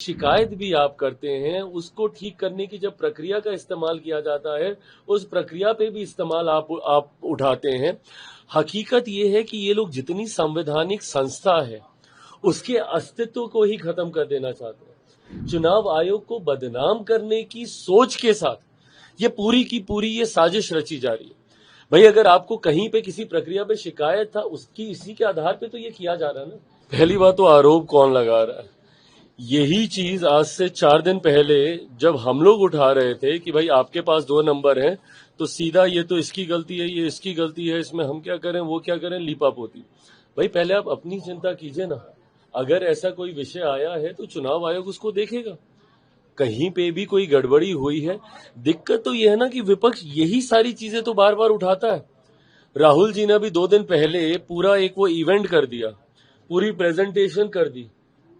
शिकायत भी आप करते हैं, उसको ठीक करने की जब प्रक्रिया का इस्तेमाल किया जाता है, उस प्रक्रिया पे भी इस्तेमाल आप उठाते हैं। हकीकत ये है कि ये लोग जितनी संवैधानिक संस्था है, उसके अस्तित्व को ही खत्म कर देना चाहते हैं। चुनाव आयोग को बदनाम करने की सोच के साथ ये पूरी की पूरी ये साजिश रची जा रही है। भाई अगर आपको कहीं पे किसी प्रक्रिया पे शिकायत था, उसकी इसी के आधार पे तो ये किया जा रहा है ना। पहली बात तो आरोप कौन लगा रहा है? यही चीज आज से 4 दिन पहले जब हम लोग उठा रहे थे कि भाई आपके पास 2 नंबर हैं, तो सीधा ये तो इसकी गलती है, ये इसकी गलती है, इसमें हम क्या करें, वो क्या करें, लीपापोती। भाई पहले आप अपनी चिंता कीजिए ना। अगर ऐसा कोई विषय आया है तो चुनाव आयोग उसको देखेगा। कहीं पे भी कोई गड़बड़ी हुई है, दिक्कत तो यह है ना कि विपक्ष यही सारी चीजें तो बार बार उठाता है। राहुल जी ने अभी 2 दिन पहले पूरा एक वो इवेंट कर दिया, पूरी प्रेजेंटेशन कर दी।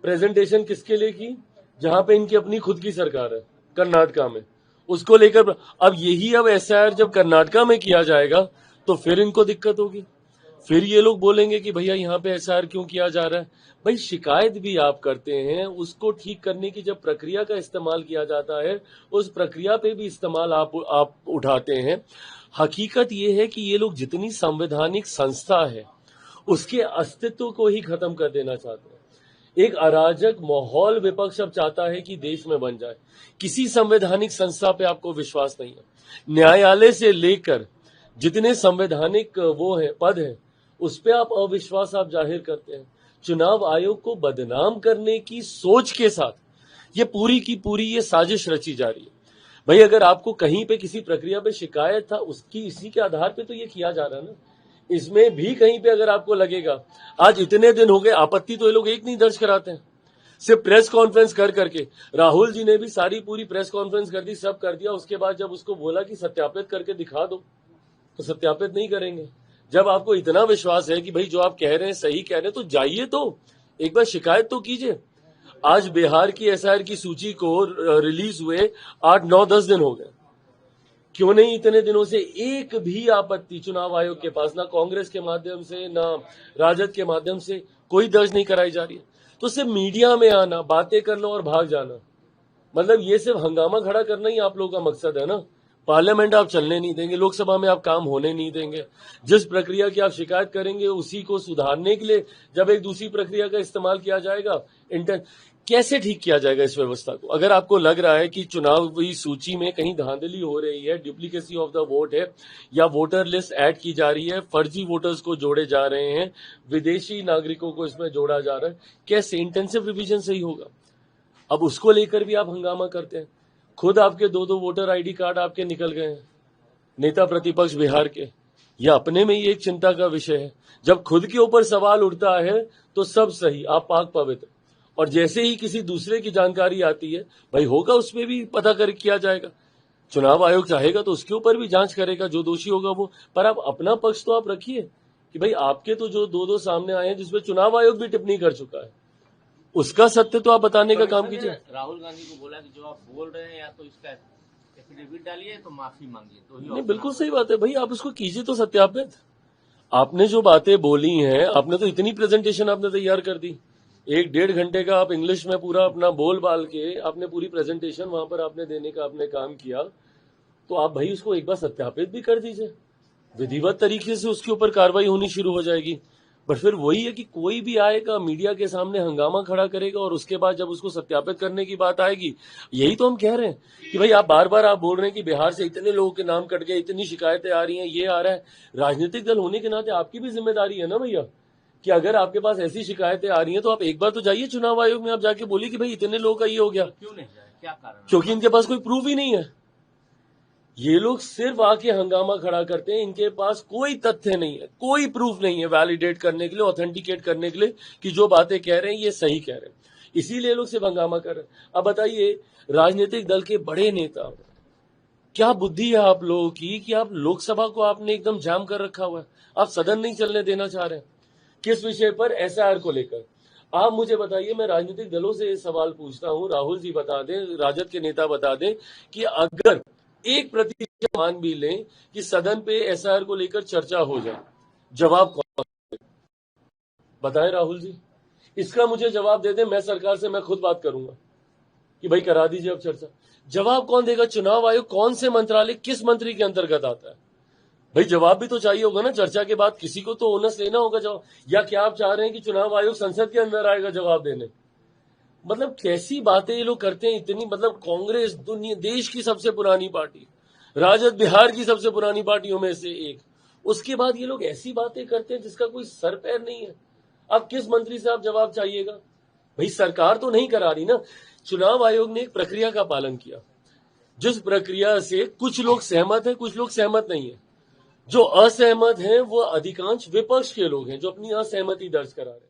प्रेजेंटेशन किसके लिए की? जहां पे इनकी अपनी खुद की सरकार है, कर्नाटका में। उसको लेकर अब यही अब एसआईआर जब कर्नाटका में किया जाएगा तो फिर इनको दिक्कत होगी। फिर ये लोग बोलेंगे कि भैया यहाँ पे एसआईआर क्यों किया जा रहा है। भाई शिकायत भी आप करते हैं, उसको ठीक करने की जब प्रक्रिया का इस्तेमाल किया जाता है, उस प्रक्रिया पे भी इस्तेमाल आप उठाते हैं। हकीकत ये है कि ये लोग जितनी संवैधानिक संस्था है, उसके अस्तित्व को ही खत्म कर देना चाहते हैं। एक अराजक माहौल विपक्ष अब चाहता है कि देश में बन जाए। किसी संवैधानिक संस्था पे आपको विश्वास नहीं है। न्यायालय से लेकर जितने संवैधानिक वो है पद है, उस पे आप अविश्वास आप जाहिर करते हैं। चुनाव आयोग को बदनाम करने की सोच के साथ ये पूरी की पूरी ये साजिश रची जा रही है। भाई अगर आपको कहीं पे किसी प्रक्रिया पे शिकायत था, उसकी इसी के आधार पे तो ये किया जा रहा है ना। इसमें भी कहीं पे अगर आपको लगेगा, आज इतने दिन हो गए, आपत्ति तो ये लोग एक नहीं दर्ज कराते हैं, सिर्फ प्रेस कॉन्फ्रेंस कर करके। राहुल जी ने भी सारी पूरी प्रेस कॉन्फ्रेंस कर दी, सब कर दिया। उसके बाद जब उसको बोला कि सत्यापित करके दिखा दो, तो सत्यापित नहीं करेंगे। जब आपको इतना विश्वास है कि भाई जो आप कह रहे हैं सही कह रहे हैं, तो जाइए, तो एक बार शिकायत तो कीजिए। आज बिहार की एसआईआर की सूची को रिलीज हुए 8, 9, 10 दिन हो गए। क्यों नहीं इतने दिनों से एक भी आपत्ति चुनाव आयोग के पास, ना कांग्रेस के माध्यम से, ना राजद के माध्यम से कोई दर्ज नहीं कराई जा रही है। तो सिर्फ मीडिया में आना, बातें करना और भाग जाना, मतलब ये सिर्फ हंगामा खड़ा करना ही आप लोगों का मकसद है ना। पार्लियामेंट आप चलने नहीं देंगे, लोकसभा में आप काम होने नहीं देंगे। जिस प्रक्रिया की आप शिकायत करेंगे, उसी को सुधारने के लिए जब एक दूसरी प्रक्रिया का इस्तेमाल किया जाएगा, कैसे ठीक किया जाएगा इस व्यवस्था को? अगर आपको लग रहा है कि चुनावी सूची में कहीं धांधली हो रही है, डुप्लीकेसी ऑफ द वोट है, या वोटर लिस्ट ऐड की जा रही है, फर्जी वोटर्स को जोड़े जा रहे हैं, विदेशी नागरिकों को इसमें जोड़ा जा रहा है, कैसे इंटेंसिव रिवीजन सही होगा? अब उसको लेकर भी आप हंगामा करते हैं। खुद आपके 2 वोटर आईडी कार्ड आपके निकल गए हैं, नेता प्रतिपक्ष बिहार के। यह अपने में ही एक चिंता का विषय है। जब खुद के ऊपर सवाल उठता है तो सब सही, आप पाक पवित्र, और जैसे ही किसी दूसरे की जानकारी आती है, भाई होगा उसमें भी पता कर किया जाएगा। चुनाव आयोग चाहेगा तो उसके ऊपर भी जांच करेगा, जो दोषी होगा वो। पर आप अपना पक्ष तो आप रखिए कि भाई आपके तो जो 2 सामने आए हैं, जिसमें चुनाव आयोग भी टिप्पणी कर चुका है, उसका सत्य तो आप बताने का काम कीजिए। राहुल गांधी को बोला कि जो आप बोल रहे हैं या तो इसका एफिडेविट डालिए तो माफी मांगिए, तो ही नहीं, बिल्कुल सही बात है भाई, आप उसको कीजिए तो सत्यापित। आपने जो बातें बोली हैं, आपने तो इतनी प्रेजेंटेशन आपने तैयार कर दी, 1, 1.5 घंटे का आप इंग्लिश में पूरा अपना बोल बाल के आपने पूरी प्रेजेंटेशन वहां पर आपने देने का आपने काम किया। तो आप भाई उसको एक बार सत्यापित भी कर दीजिए, विधिवत तरीके से उसके ऊपर कार्रवाई होनी शुरू हो जाएगी। बट फिर वही है कि कोई भी आएगा, मीडिया के सामने हंगामा खड़ा करेगा, और उसके बाद जब उसको सत्यापित करने की बात आएगी, यही तो हम कह रहे हैं कि भाई आप बार बार आप बोल रहे हैं कि बिहार से इतने लोगों के नाम कट गए, इतनी शिकायतें आ रही हैं, ये आ रहा है। राजनीतिक दल होने के नाते आपकी भी जिम्मेदारी है ना भैया, कि अगर आपके पास ऐसी शिकायतें आ रही हैं तो आप एक बार तो जाइए चुनाव आयोग में, आप जाके बोलिए कि भाई इतने लोगों का ये हो गया। क्यों नहीं जाए, क्या कारण? क्योंकि इनके पास कोई प्रूफ ही नहीं है। ये लोग सिर्फ आके हंगामा खड़ा करते हैं, इनके पास कोई तथ्य नहीं है, कोई प्रूफ नहीं है वैलिडेट करने के लिए, ऑथेंटिकेट करने के लिए कि जो बातें कह रहे हैं ये सही कह रहे हैं। इसीलिए लोग सिर्फ हंगामा कर रहे हैं। अब बताइए, राजनीतिक दल के बड़े नेता, क्या बुद्धि है आप लोगों की कि आप लोकसभा को आपने एकदम जाम कर रखा हुआ है, आप सदन नहीं चलने देना चाह रहे हैं। किस विषय पर? एसआईआर को लेकर। आप मुझे बताइए, मैं राजनीतिक दलों से ये सवाल पूछता हूं, राहुल जी बता दें, राजद के नेता बता दें कि अगर 1% मान भी लें कि सदन पे एसआईआर को लेकर चर्चा हो जाए, जवाब कौन बताएं? राहुल जी, इसका मुझे जवाब दे दें, मैं सरकार से मैं खुद बात करूंगा। कि भाई करा दीजिए अब चर्चा। जवाब कौन देगा? चुनाव आयोग कौन से मंत्रालय किस मंत्री के अंतर्गत आता है? भाई जवाब भी तो चाहिए होगा ना, चर्चा के बाद किसी को तो ओनस लेना होगा जवाब। या क्या आप चाह रहे हैं कि चुनाव आयोग संसद के अंदर आएगा जवाब देने? मतलब कैसी बातें ये लोग करते हैं इतनी। मतलब कांग्रेस दुनिया देश की सबसे पुरानी पार्टी, राजद बिहार की सबसे पुरानी पार्टियों में से एक, उसके बाद ये लोग ऐसी बातें करते हैं जिसका कोई सर पैर नहीं है। अब किस मंत्री से आप जवाब चाहिएगा? भाई सरकार तो नहीं करा रही ना। चुनाव आयोग ने एक प्रक्रिया का पालन किया, जिस प्रक्रिया से कुछ लोग सहमत हैं, कुछ लोग सहमत नहीं है। जो असहमत हैं वो अधिकांश विपक्ष के लोग हैं जो अपनी असहमति दर्ज करा रहे हैं।